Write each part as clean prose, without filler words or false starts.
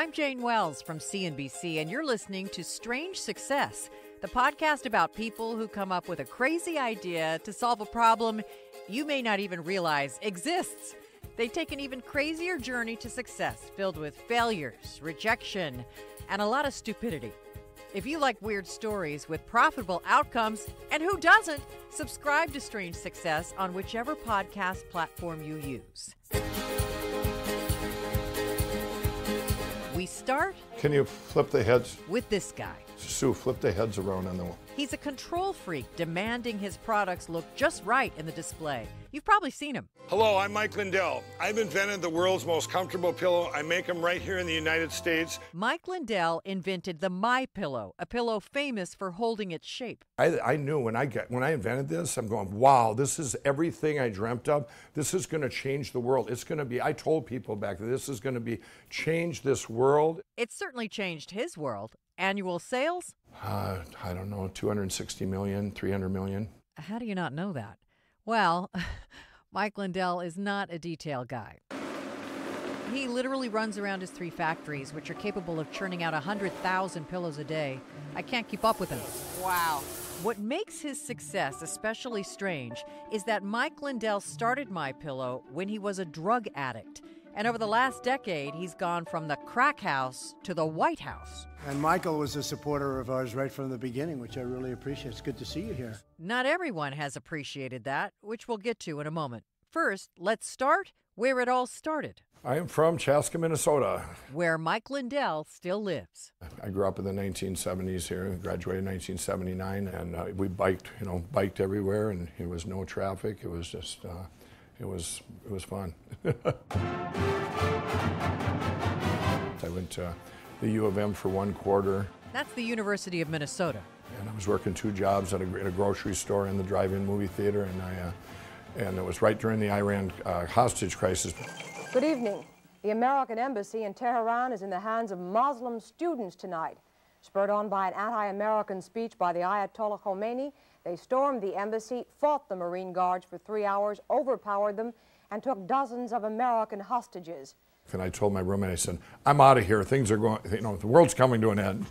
I'm Jane Wells from CNBC, and you're listening to Strange Success, the podcast about people who come up with a crazy idea to solve a problem you may not even realize exists. They take an even crazier journey to success, filled with failures, rejection, and a lot of stupidity. If you like weird stories with profitable outcomes, and who doesn't, subscribe to Strange Success on whichever podcast platform you use. We start... Can you flip the heads? With this guy. Sue, flip the heads around on the wall. He's a control freak, demanding his products look just right in the display. You've probably seen him. Hello, I'm Mike Lindell. I've invented the world's most comfortable pillow. I make them right here in the United States. Mike Lindell invented the MyPillow, a pillow famous for holding its shape. I knew when I invented this, I'm going, wow, this is everything I dreamt of. This is going to change the world. It's going to be, I told people back then, this is going to be, change this world. It certainly changed his world. Annual sales? I don't know, 260 million, 300 million. How do you not know that? Well, Mike Lindell is not a detail guy. He literally runs around his 3 factories, which are capable of churning out 100,000 pillows a day. I can't keep up with him. Wow. What makes his success especially strange is that Mike Lindell started MyPillow when he was a drug addict. And over the last decade, he's gone from the crack house to the White House. And Michael was a supporter of ours right from the beginning, which I really appreciate. It's good to see you here. Not everyone has appreciated that, which we'll get to in a moment. First, let's start where it all started. I am from Chaska, Minnesota. Where Mike Lindell still lives. I grew up in the 1970s here, graduated in 1979, and we biked everywhere, and there was no traffic. It was just... It was fun. I went to the U of M for 1 quarter. That's the University of Minnesota. And I was working 2 jobs at a grocery store and the drive-in movie theater, and it was right during the Iran hostage crisis. Good evening. The American embassy in Tehran is in the hands of Muslim students tonight. Spurred on by an anti-American speech by the Ayatollah Khomeini, they stormed the embassy, fought the Marine Guards for 3 hours, overpowered them, and took dozens of American hostages. And I told my roommate, I said, I'm out of here. Things are going, the world's coming to an end.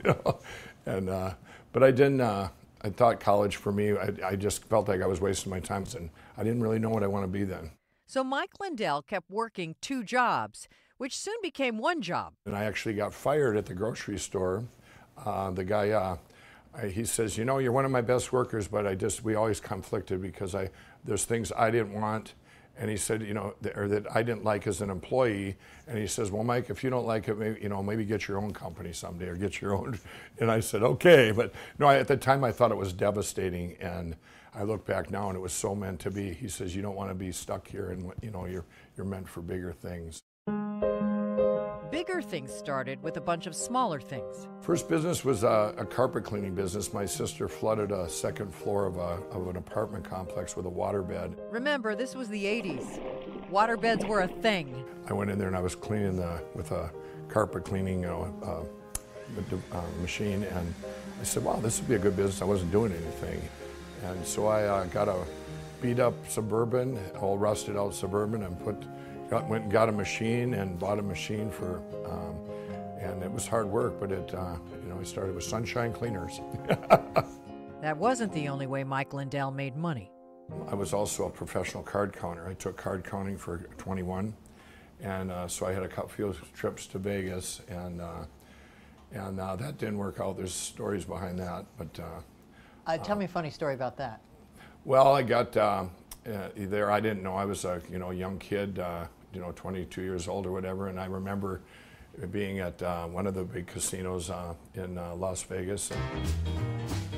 And, but I didn't, I thought college for me, I just felt like I was wasting my time. And I didn't really know what I want to be then. So Mike Lindell kept working 2 jobs, which soon became 1 job. And I actually got fired at the grocery store. The guy, he says, you're one of my best workers, but we always conflicted because there's things I didn't want. And he said, or that I didn't like as an employee. And he says, well, Mike, if you don't like it, maybe get your own company someday or get your own. And I said, okay. But no, at the time I thought it was devastating. And I look back now and it was so meant to be. He says, you don't want to be stuck here, and you're meant for bigger things. Bigger things started with a bunch of smaller things. First business was a carpet cleaning business. My sister flooded a 2nd floor of an apartment complex with a waterbed. Remember, this was the 80s. Waterbeds were a thing. I went in there and I was cleaning with a carpet cleaning machine, and I said, wow, this would be a good business. I wasn't doing anything. And so I got a beat up Suburban, all rusted out Suburban, and went and got a machine and bought a machine for, and it was hard work, but I started with Sunshine Cleaners. That wasn't the only way Mike Lindell made money. I was also a professional card counter. I took card counting for 21, and so I had a few trips to Vegas, and that didn't work out. There's stories behind that, but tell me a funny story about that. Well, I got there. I didn't know. I was a young kid. 22 years old or whatever, and I remember being at one of the big casinos in Las Vegas.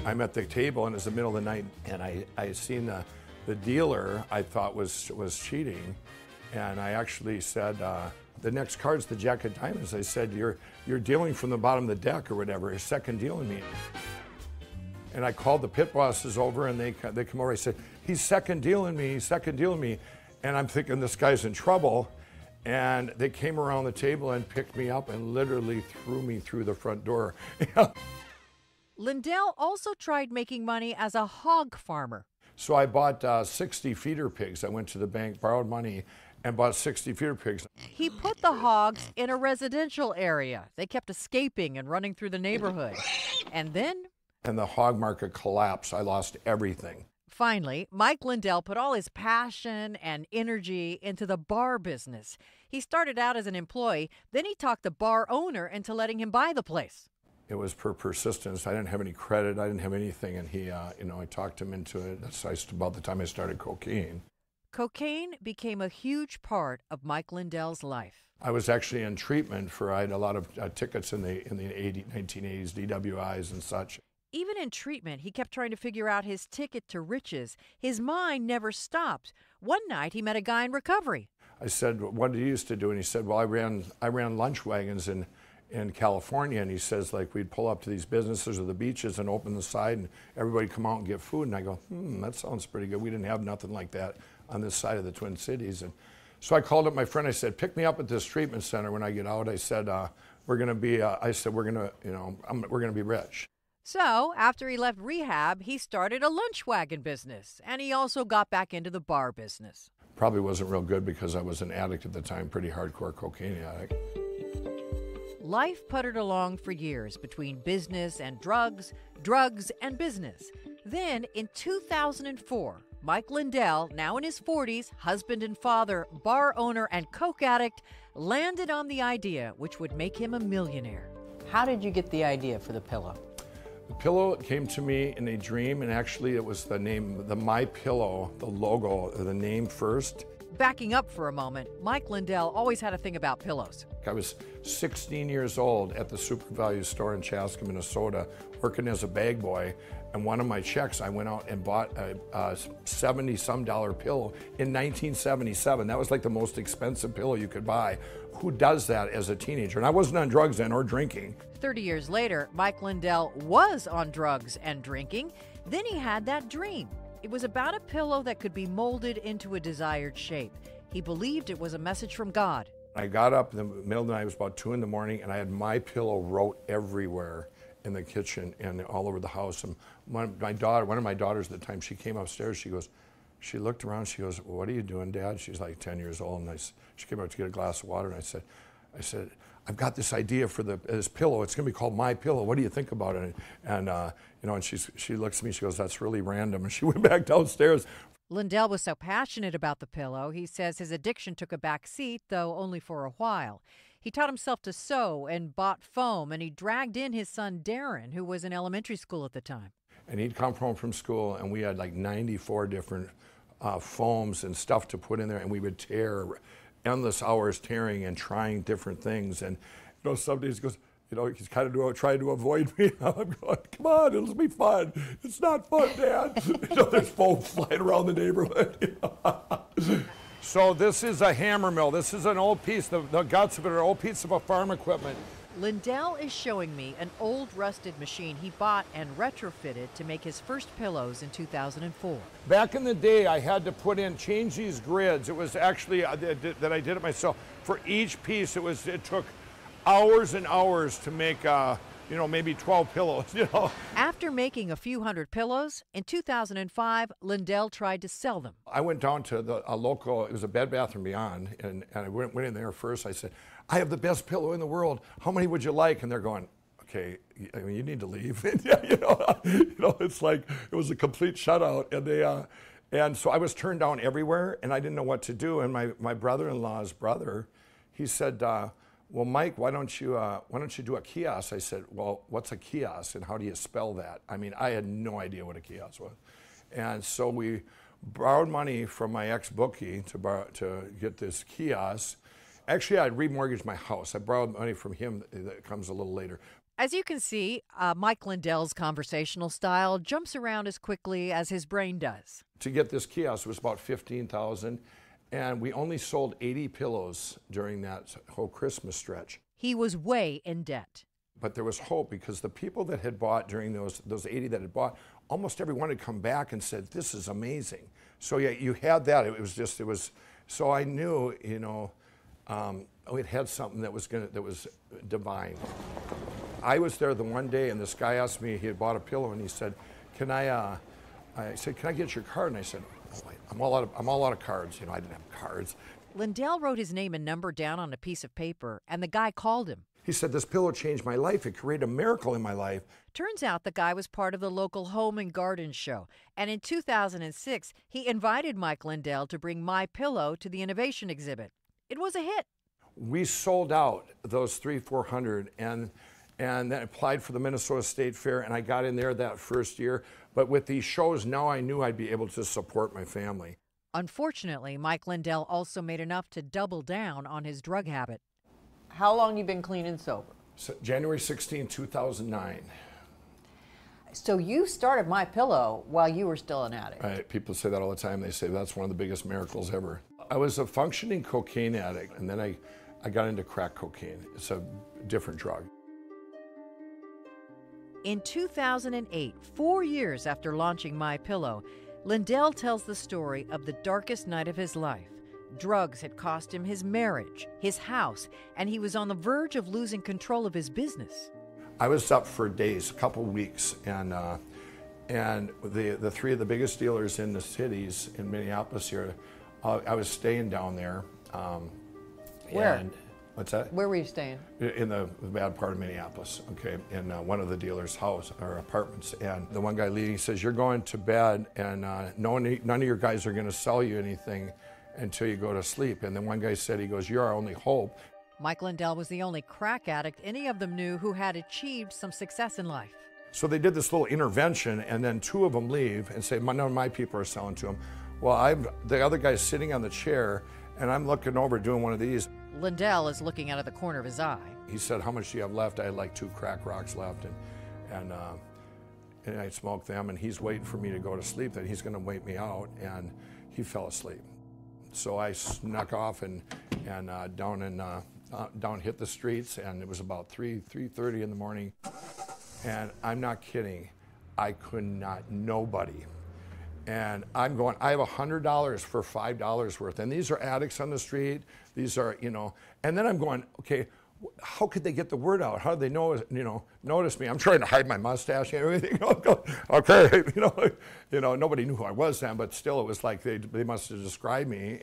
I'm at the table, and it's the middle of the night, and I seen the dealer I thought was cheating, and I actually said, the next card's the Jack of Diamonds. I said, you're dealing from the bottom of the deck or whatever, you're second dealing me. And I called the pit bosses over, and they come over. I said, he's second dealing me. And I'm thinking this guy's in trouble. And they came around the table and picked me up and literally threw me through the front door. Lindell also tried making money as a hog farmer. So I bought 60 feeder pigs. I went to the bank, borrowed money, and bought 60 feeder pigs. He put the hogs in a residential area. They kept escaping and running through the neighborhood. And then... And the hog market collapsed. I lost everything. Finally, Mike Lindell put all his passion and energy into the bar business. He started out as an employee, then he talked the bar owner into letting him buy the place. It was persistence. I didn't have any credit. I didn't have anything, and he, I talked him into it. That's about the time I started cocaine. Cocaine became a huge part of Mike Lindell's life. I was actually in treatment I had a lot of tickets in the 1980s, DWIs and such. Even in treatment, he kept trying to figure out his ticket to riches. His mind never stopped. One night, he met a guy in recovery. I said, "What did you used to do?" And he said, "Well, I ran lunch wagons in California." And he says, like, we'd pull up to these businesses or the beaches and open the side, and everybody come out and get food. And I go, that sounds pretty good. We didn't have nothing like that on this side of the Twin Cities. And so I called up my friend. I said, "Pick me up at this treatment center when I get out." I said, "We're going to be." I said, "We're going to, we're going to be rich." So, after he left rehab, he started a lunch wagon business, and he also got back into the bar business. Probably wasn't real good because I was an addict at the time, pretty hardcore cocaine addict. Life puttered along for years between business and drugs, drugs and business. Then, in 2004, Mike Lindell, now in his 40s, husband and father, bar owner and coke addict, landed on the idea which would make him a millionaire. How did you get the idea for the pillow? The pillow came to me in a dream, and actually it was the name, the MyPillow, the logo, the name first. Backing up for a moment, Mike Lindell always had a thing about pillows. I was 16 years old at the Super Value store in Chaska, Minnesota, working as a bag boy, and one of my checks, I went out and bought a $70-some pillow in 1977. That was like the most expensive pillow you could buy. Who does that as a teenager? And I wasn't on drugs then or drinking. 30 years later, Mike Lindell was on drugs and drinking. Then he had that dream. It was about a pillow that could be molded into a desired shape. He believed it was a message from God. I got up in the middle of the night, it was about 2 in the morning, and I had MyPillow wrote everywhere in the kitchen and all over the house. And one of my daughters at the time, she came upstairs, she looked around, she goes, "Well, what are you doing, Dad?" She's like 10 years old, and she came out to get a glass of water, and I said, "I've got this idea for this pillow. It's going to be called MyPillow. What do you think about it?" And she looks at me. She goes, "That's really random." And she went back downstairs. Lindell was so passionate about the pillow, he says his addiction took a back seat, though only for a while. He taught himself to sew and bought foam, and he dragged in his son Darren, who was in elementary school at the time. And he'd come home from school, and we had like 94 different foams and stuff to put in there, and we would tear endless hours tearing and trying different things. And some days he goes, he's kind of trying to avoid me. I'm going, "Come on, it'll be fun." "It's not fun, Dad." There's foam flying around the neighborhood. So this is a hammer mill. This is an old piece, the guts of it are an old piece of a farm equipment. Lindell is showing me an old rusted machine he bought and retrofitted to make his first pillows in 2004. Back in the day, I had to change these grids. It was actually that I did it myself. For each piece, it took hours and hours to make, maybe 12 pillows, After making a few hundred pillows, in 2005, Lindell tried to sell them. I went down to a local, it was a Bed Bath & Beyond, and I went in there first. I said, "I have the best pillow in the world. How many would you like?" And they're going, "Okay, you need to leave." It's like, it was a complete shutout. And so I was turned down everywhere, and I didn't know what to do. And my brother-in-law's brother, he said, "Well, Mike, why don't you do a kiosk?" I said, "Well, what's a kiosk, and how do you spell that?" I mean, I had no idea what a kiosk was. And so we borrowed money from my ex-bookie to get this kiosk. Actually, I'd remortgaged my house. I borrowed money from him. That comes a little later. As you can see, Mike Lindell's conversational style jumps around as quickly as his brain does. To get this kiosk, it was about $15,000. And we only sold 80 pillows during that whole Christmas stretch. He was way in debt. But there was hope, because the people that had bought during those 80 that had bought, almost everyone had come back and said, "This is amazing." So yeah, you had that. So I knew, it had something that was divine. I was there the one day, and this guy asked me, he had bought a pillow, and he said, I said, "Can I get your card?" And I said, "Oh, I'm all out of cards." I didn't have cards. Lindell wrote his name and number down on a piece of paper, and the guy called him. He said, this pillow changed my life. It created a miracle in my life. Turns out the guy was part of the local home and garden show, and in 2006, he invited Mike Lindell to bring MyPillow to the innovation exhibit. It was a hit. We sold out those 400, and then applied for the Minnesota State Fair, and I got in there that first year. But with these shows, now I knew I'd be able to support my family. Unfortunately, Mike Lindell also made enough to double down on his drug habit. How long you been clean and sober? So January 16, 2009. So you started MyPillow while you were still an addict. People say that all the time. They say that's one of the biggest miracles ever. I was a functioning cocaine addict, and then I got into crack cocaine. It's a different drug. In 2008, 4 years after launching MyPillow, Lindell tells the story of the darkest night of his life. Drugs had cost him his marriage, his house, and he was on the verge of losing control of his business. I was up for days, a couple weeks, and the three of the biggest dealers in the cities in Minneapolis here, I was staying down there. Where? And, what's that? Where were you staying? In the bad part of Minneapolis, okay, in one of the dealers' house or apartments. And the one guy leading says, you're going to bed, and none of your guys are going to sell you anything until you go to sleep. And then one guy said, he goes, you're our only hope. Mike Lindell was the only crack addict any of them knew who had achieved some success in life. So they did this little intervention, and then two of them leave and say, none of my people are selling to them. Well, the other guy's sitting on the chair, and I'm looking over doing one of these. Lindell is looking out of the corner of his eye. He said, how much do you have left? I had like 2 crack rocks left, and I smoked them, and he's waiting for me to go to sleep, that he's gonna wake me out, and he fell asleep. So I snuck off and down hit the streets, and it was about 3:30 in the morning, and I'm not kidding, I could not, nobody. And I'm going, I have $100 for $5 worth. And these are addicts on the street. These are, and then I'm going, okay, how could they get the word out? How do they know, notice me? I'm trying to hide my mustache and everything. Okay, nobody knew who I was then, but still it was like they must have described me,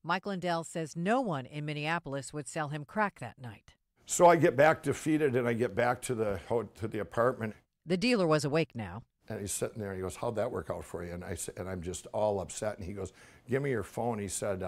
Mike Lindell says no one in Minneapolis would sell him crack that night. So I get back defeated, and I get back to the apartment. The dealer was awake now. And he's sitting there, and he goes, how'd that work out for you? And I'm just all upset. And he goes, give me your phone. He said,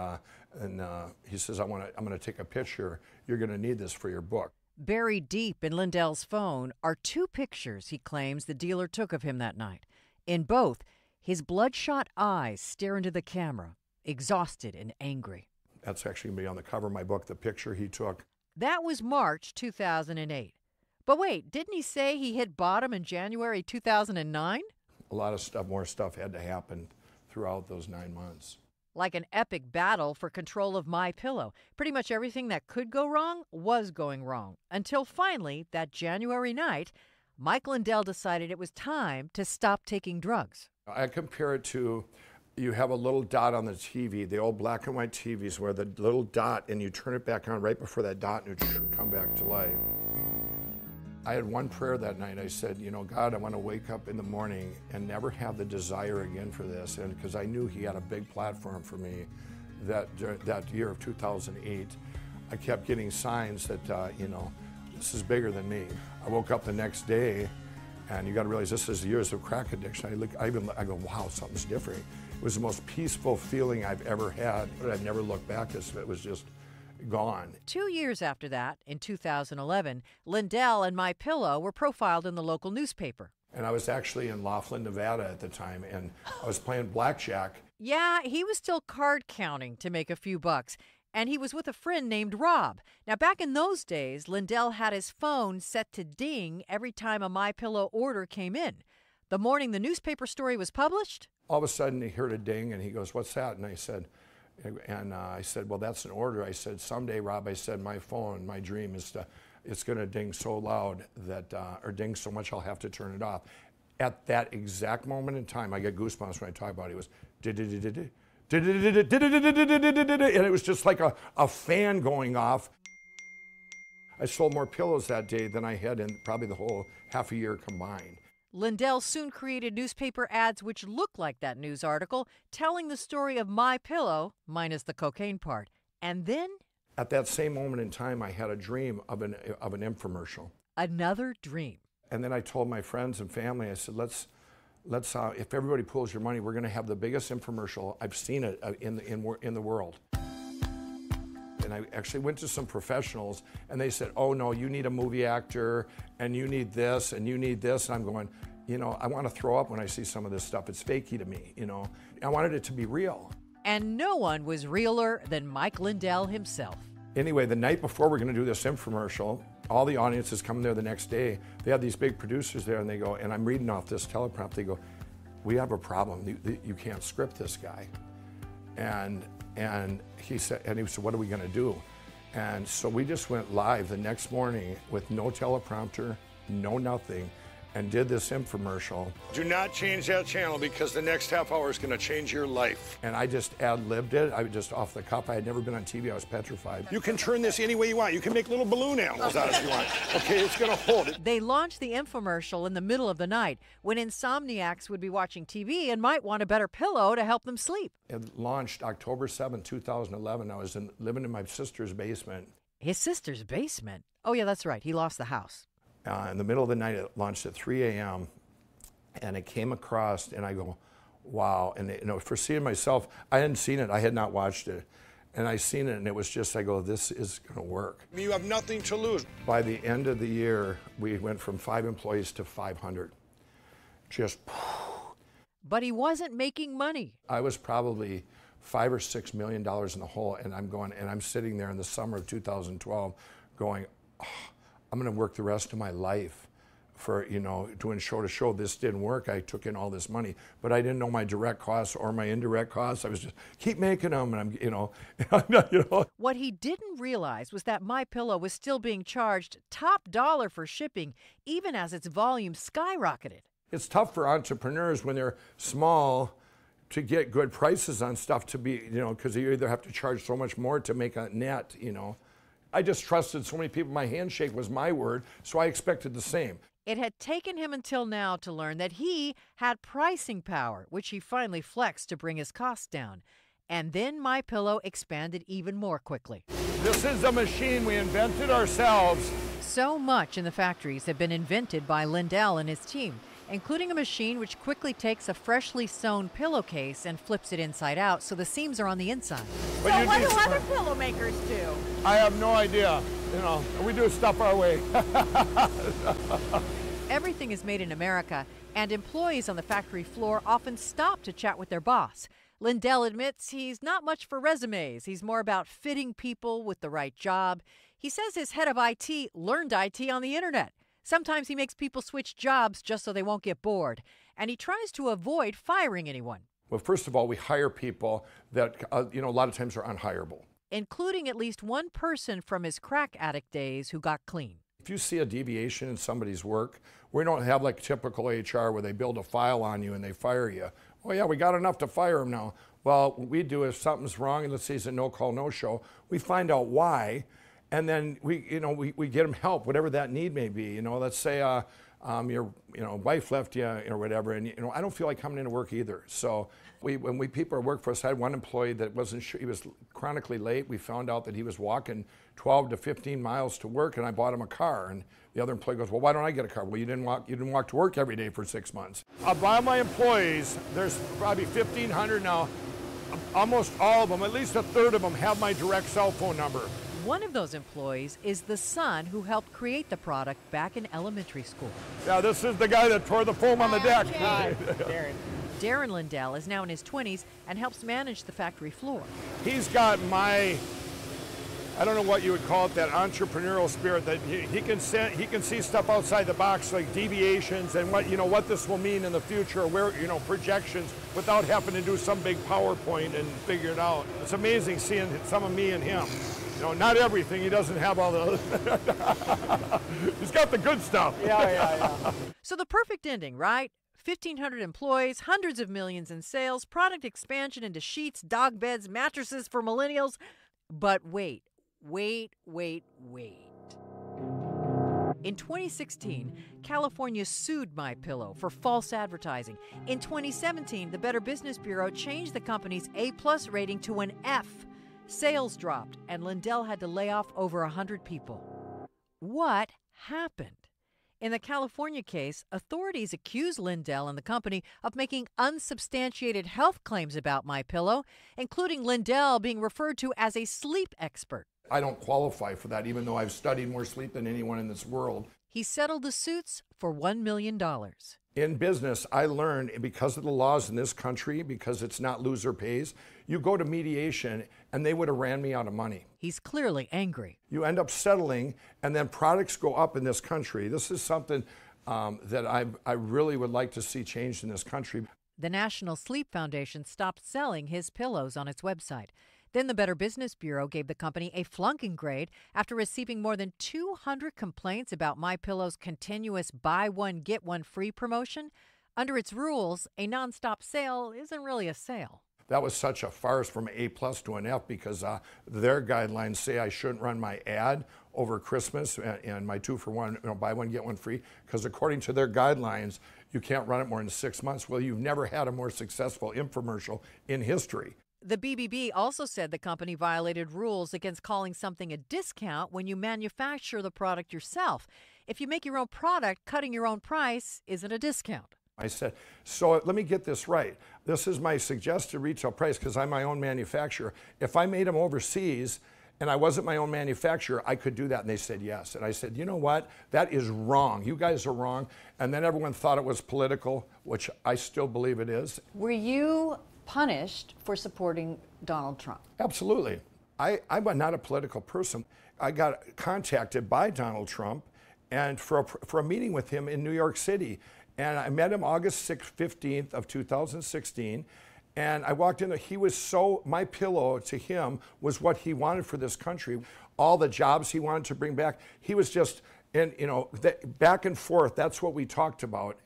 he says, I'm gonna take a picture. You're gonna need this for your book. Buried deep in Lindell's phone are 2 pictures he claims the dealer took of him that night. In both, his bloodshot eyes stare into the camera, exhausted and angry. That's actually gonna be on the cover of my book, the picture he took. That was March 2008. But wait, didn't he say he hit bottom in January 2009? A lot of more stuff had to happen throughout those 9 months. Like an epic battle for control of MyPillow. Pretty much everything that could go wrong was going wrong. Until finally, that January night, Mike Lindell decided it was time to stop taking drugs. I compare it to, you have a little dot on the TV, the old black and white TVs where the little dot, and you turn it back on right before that dot and it should come back to life. I had one prayer that night. I said, God, I want to wake up in the morning and never have the desire again for this. And because I knew he had a big platform for me that year of 2008, I kept getting signs that, this is bigger than me. I woke up the next day, and you got to realize this is years of crack addiction. I go, wow, something's different. It was the most peaceful feeling I've ever had. But I've never looked back. It was just gone. 2 years after that, in 2011, Lindell and MyPillow were profiled in the local newspaper. And I was actually in Laughlin, Nevada at the time, and I was playing blackjack. Yeah, he was still card counting to make a few bucks, and he was with a friend named Rob. Now, back in those days, Lindell had his phone set to ding every time a MyPillow order came in. The morning the newspaper story was published, all of a sudden he heard a ding, and he goes, what's that? And I said, well, that's an order. I said, someday, Rob, I said, my phone, my dream is it's going to ding so loud that, or ding so much I'll have to turn it off. At that exact moment in time, I get goosebumps when I talk about it. It was, and it was just like a fan going off. I sold more pillows that day than I had in probably the whole half a year combined. Lindell soon created newspaper ads which looked like that news article, telling the story of MyPillow, minus the cocaine part. And then at that same moment in time, I had a dream of an infomercial. another dream. And then I told my friends and family, I said, let's if everybody pools your money, we're going to have the biggest infomercial. I've seen it in the world. And I actually went to some professionals, and they said, oh no, you need a movie actor, and you need this, and you need this. And I'm going, you know, I want to throw up when I see some of this stuff. It's fakey to me, you know. I wanted it to be real. And no one was realer than Mike Lindell himself. Anyway, the night before we're going to do this infomercial, all the audiences come there the next day. They have these big producers there, and they go, and I'm reading off this teleprompter, they go, we have a problem. You can't script this guy. And he said, what are we going to do? And so we just went live the next morning with no teleprompter, no nothing, and did this infomercial. Do not change that channel because the next half hour is going to change your life. And I just ad-libbed it. I was just off the cuff. I had never been on TV. I was petrified. You can turn this any way you want. You can make little balloon animals out if you want. Okay, it's going to hold it. They launched the infomercial in the middle of the night when insomniacs would be watching TV and might want a better pillow to help them sleep. It launched October 7, 2011. I was living in my sister's basement. His sister's basement? Oh, yeah, that's right. He lost the house. In the middle of the night, it launched at 3 a.m. and it came across, and I go, wow. And you know, for seeing myself, I hadn't seen it. I had not watched it. And I seen it, and it was just, I go, this is going to work. You have nothing to lose. By the end of the year, we went from 5 employees to 500. Just. But he wasn't making money. I was probably $5 or $6 million in the hole, and I'm sitting there in the summer of 2012 going, oh, I'm going to work the rest of my life for, you know, doing show to show. This didn't work. I took in all this money, but I didn't know my direct costs or my indirect costs. I was just keep making them, and I'm, you know. What he didn't realize was that MyPillow was still being charged top dollar for shipping, even as its volume skyrocketed. It's tough for entrepreneurs when they're small to get good prices on stuff to be, you know, because you either have to charge so much more to make a net, you know. I just trusted so many people. My handshake was my word, so I expected the same. It had taken him until now to learn that he had pricing power, which he finally flexed to bring his costs down. And then MyPillow expanded even more quickly. This is a machine we invented ourselves. So much in the factories had been invented by Lindell and his team, including a machine which quickly takes a freshly sewn pillowcase and flips it inside out so the seams are on the inside. So what do other pillow makers do? I have no idea. You know, we do stuff our way. Everything is made in America, and employees on the factory floor often stop to chat with their boss. Lindell admits he's not much for resumes. He's more about fitting people with the right job. He says his head of IT learned IT on the internet. Sometimes he makes people switch jobs just so they won't get bored. And he tries to avoid firing anyone. Well, first of all, we hire people that, you know, a lot of times are unhireable. Including at least one person from his crack addict days who got clean. If you see a deviation in somebody's work, we don't have like typical HR where they build a file on you and they fire you. Oh yeah, we got enough to fire him now. Well, what we do if something's wrong, and let's say it's a no-call, no-show, we find out why, and then we get them help, whatever that need may be. You know, let's say your wife left you or whatever, and I don't feel like coming into work either. So when people are work for us, I had one employee that wasn't sure, he was chronically late. We found out that he was walking 12 to 15 miles to work, and I bought him a car. And the other employee goes, well, why don't I get a car? Well, you didn't walk to work every day for 6 months. Of all my employees, there's probably 1,500 now. Almost all of them, at least a third of them, have my direct cell phone number. One of those employees is the son who helped create the product back in elementary school. Yeah, this is the guy that tore the foam on the deck. Hi, Darren. Darren Lindell is now in his 20s and helps manage the factory floor. He's got my, I don't know what you would call it, that entrepreneurial spirit that he can see stuff outside the box, like deviations and what this will mean in the future, where projections, without having to do some big PowerPoint and figure it out. It's amazing seeing some of me and him. Not everything. He doesn't have all the. He's got the good stuff. Yeah. So the perfect ending, right? 1,500 employees, hundreds of millions in sales, product expansion into sheets, dog beds, mattresses for millennials. But wait. In 2016, California sued MyPillow for false advertising. In 2017, the Better Business Bureau changed the company's A+ rating to an F. Sales dropped, and Lindell had to lay off over 100 people. What happened? In the California case, authorities accused Lindell and the company of making unsubstantiated health claims about MyPillow, including Lindell being referred to as a sleep expert. I don't qualify for that, even though I've studied more sleep than anyone in this world. He settled the suits for $1 million. In business, I learned because of the laws in this country, because it's not loser pays, you go to mediation and they would have ran me out of money. He's clearly angry. You end up settling and then products go up in this country. This is something that I really would like to see changed in this country. The National Sleep Foundation stopped selling his pillows on its website. Then the Better Business Bureau gave the company a flunking grade after receiving more than 200 complaints about MyPillow's continuous buy one, get one free promotion. Under its rules, a nonstop sale isn't really a sale. That was such a farce from an A+ to an F because their guidelines say I shouldn't run my ad over Christmas and my 2-for-1, buy one, get one free, because according to their guidelines, you can't run it more than 6 months. Well, you've never had a more successful infomercial in history. The BBB also said the company violated rules against calling something a discount when you manufacture the product yourself. If you make your own product, cutting your own price isn't a discount. I said, so let me get this right. This is my suggested retail price because I'm my own manufacturer. If I made them overseas and I wasn't my own manufacturer, I could do that. And they said yes. And I said, you know what? That is wrong. You guys are wrong. And then everyone thought it was political, which I still believe it is. Were you punished for supporting Donald Trump? Absolutely. I'm not a political person. I got contacted by Donald Trump and for a meeting with him in New York City. And I met him August 15th of 2016. And I walked in, he was MyPillow to him was what he wanted for this country. All the jobs he wanted to bring back. He was just, back and forth, that's what we talked about.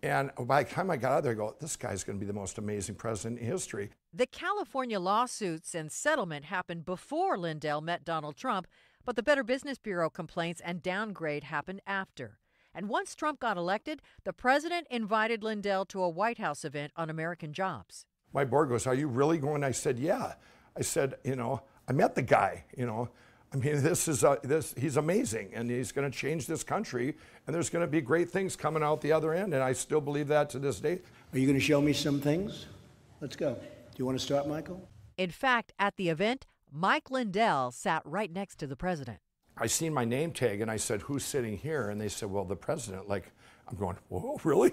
And by the time I got out there, I go, this guy's going to be the most amazing president in history. The California lawsuits and settlement happened before Lindell met Donald Trump, but the Better Business Bureau complaints and downgrade happened after. And once Trump got elected, the president invited Lindell to a White House event on American jobs. My board goes, are you really going? I said, yeah. I said, I met the guy, I mean, he's amazing, and he's going to change this country, and there's going to be great things coming out the other end, and I still believe that to this day. Are you going to show me some things? Let's go. Do you want to start, Michael? In fact, at the event, Mike Lindell sat right next to the president. I seen my name tag, and I said, who's sitting here? And they said, well, the president. I'm going, whoa, really?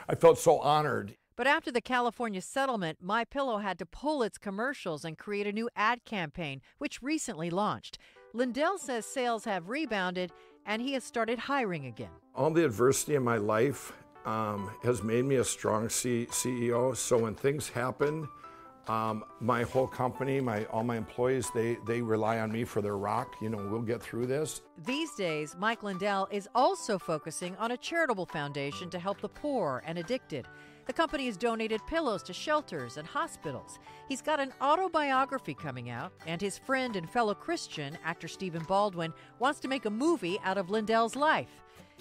I felt so honored. But after the California settlement, MyPillow had to pull its commercials and create a new ad campaign, which recently launched. Lindell says sales have rebounded, and he has started hiring again. All the adversity in my life has made me a strong CEO. So when things happen, my whole company, all my employees, they rely on me for their rock. We'll get through this. These days, Mike Lindell is also focusing on a charitable foundation to help the poor and addicted. The company has donated pillows to shelters and hospitals. He's got an autobiography coming out, and his friend and fellow Christian, actor Stephen Baldwin, wants to make a movie out of Lindell's life.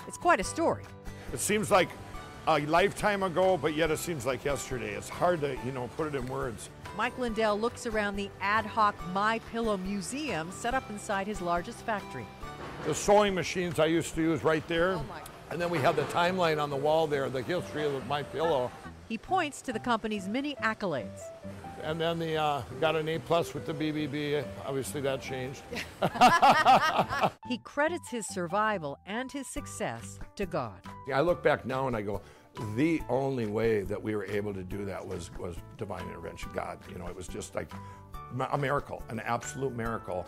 It's quite a story. It seems like a lifetime ago, but yet it seems like yesterday. It's hard to, put it in words. Mike Lindell looks around the ad hoc MyPillow Museum set up inside his largest factory. The sewing machines I used to use right there. And then we have the timeline on the wall there, the history of MyPillow. He points to the company's many accolades. And then got an A+ with the BBB. Obviously that changed. He credits his survival and his success to God. I look back now and I go, the only way that we were able to do that was divine intervention, God. It was just like a miracle, an absolute miracle.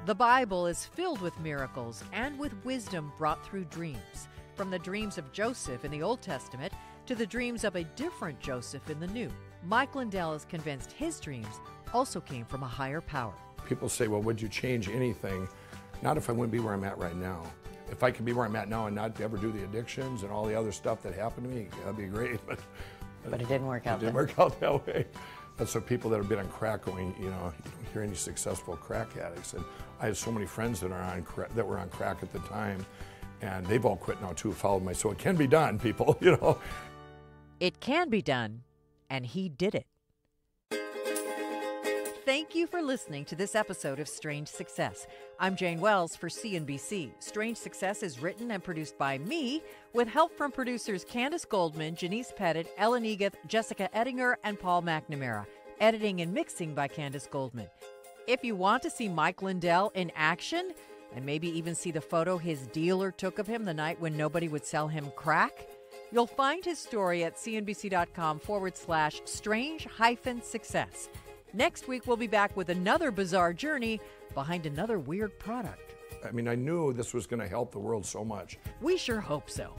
The Bible is filled with miracles and with wisdom brought through dreams, from the dreams of Joseph in the Old Testament to the dreams of a different Joseph in the New. Mike Lindell is convinced his dreams also came from a higher power. People say, well, would you change anything? Not if I wouldn't be where I'm at right now. If I could be where I'm at now and not ever do the addictions and all the other stuff that happened to me, that'd be great. But it didn't work out. It didn't work out that way. That's what people that have been on crack going, you don't hear any successful crack addicts. And I had so many friends that were on crack at the time, and they've all quit now too, followed my, so it can be done, people, It can be done, and he did it. Thank you for listening to this episode of Strange Success. I'm Jane Wells for CNBC. Strange Success is written and produced by me, with help from producers Candace Goldman, Janice Pettit, Ellen Egath, Jessica Ettinger, and Paul McNamara. Editing and mixing by Candace Goldman. If you want to see Mike Lindell in action, and maybe even see the photo his dealer took of him the night when nobody would sell him crack, you'll find his story at cnbc.com/strange-success. Next week, we'll be back with another bizarre journey behind another weird product. I mean, I knew this was going to help the world so much. We sure hope so.